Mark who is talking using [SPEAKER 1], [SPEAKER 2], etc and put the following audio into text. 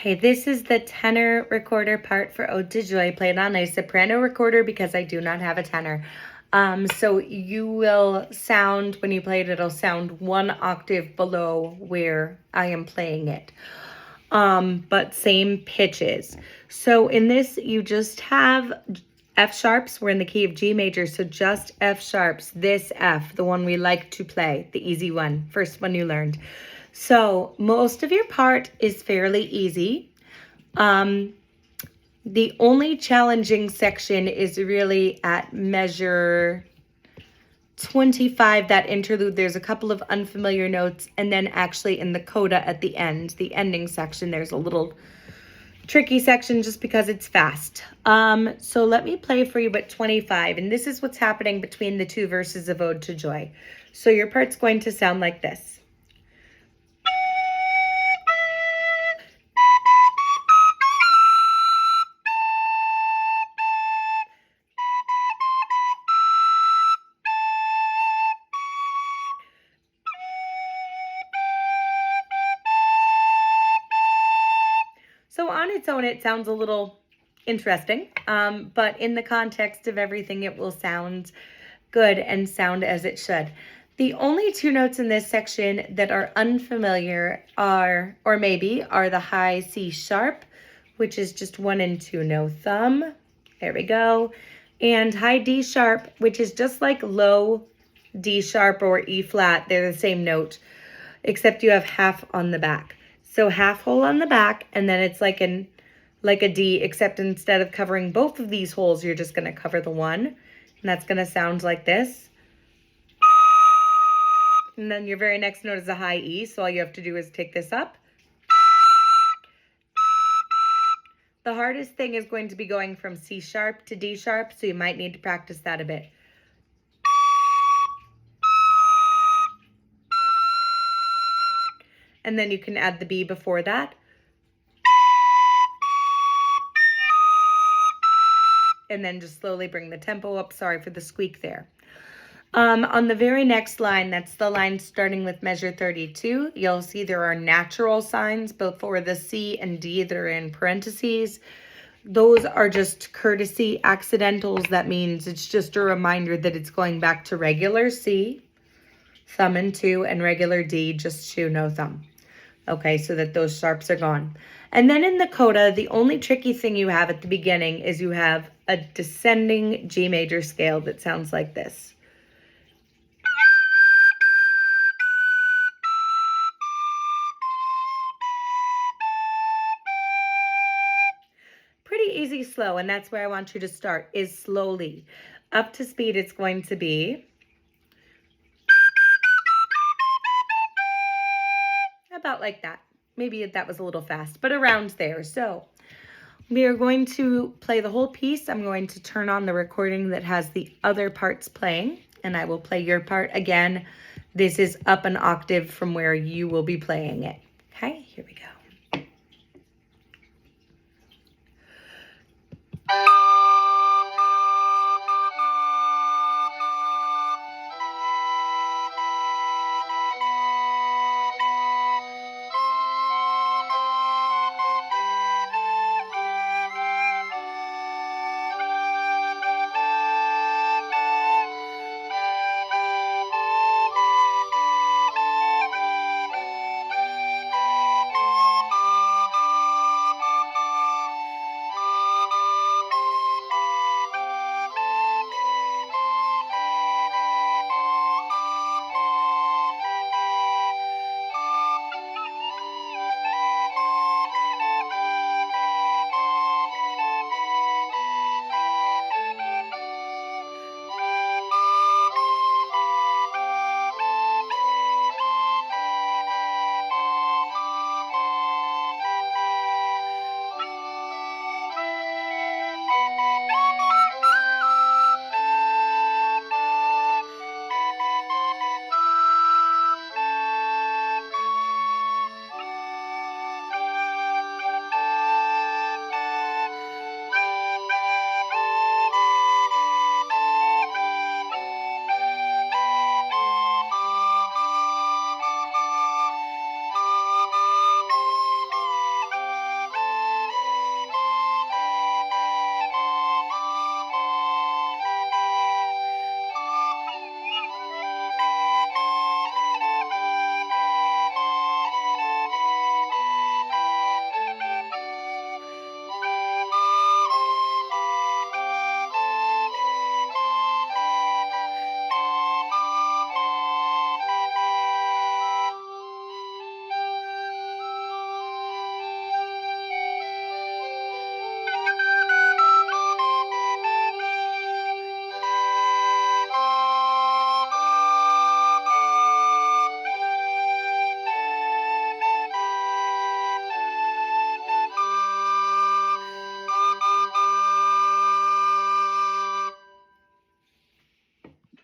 [SPEAKER 1] Okay, this is the tenor recorder part for Ode to Joy, played on a soprano recorder because I do not have a tenor. So you will sound, when you play it, it'll sound one octave below where I am playing it. But same pitches. So in this, you just have F sharps. We're in the key of G major, so just F sharps. This F, the one we like to play, the easy one, first one you learned. So most of your part is fairly easy. The only challenging section is really at measure 25, that interlude. There's a couple of unfamiliar notes, and then actually in the coda at the end, the ending section, there's a little tricky section just because it's fast. So let me play for you at 25, and this is what's happening between the two verses of Ode to Joy. So your part's going to sound like this. So on its own, it sounds a little interesting, but in the context of everything, it will sound good and sound as it should. The only two notes in this section that are unfamiliar are the high C sharp, which is just 1 and 2, no thumb. There we go. And high D sharp, which is just like low D sharp or E flat. They're the same note, except you have half on the back. So half hole on the back, and then it's like a D, except instead of covering both of these holes, you're just going to cover the one. And that's going to sound like this. And then your very next note is a high E, so all you have to do is take this up. The hardest thing is going to be going from C sharp to D sharp, so you might need to practice that a bit. And then you can add the B before that. And then just slowly bring the tempo up. Sorry for the squeak there. On the very next line, that's the line starting with measure 32, you'll see there are natural signs before the C and D that are in parentheses. Those are just courtesy accidentals. That means it's just a reminder that it's going back to regular C, thumb and 2, and regular D, just 2, no thumb. Okay, so that those sharps are gone. And then in the coda, the only tricky thing you have at the beginning is you have a descending G major scale that sounds like this. Pretty easy slow, and that's where I want you to start, is slowly. Up to speed, it's going to be about like that. Maybe that was a little fast, but around there. So we are going to play the whole piece. I'm going to turn on the recording that has the other parts playing, and I will play your part again. This is up an octave from where you will be playing it. Okay, here we go.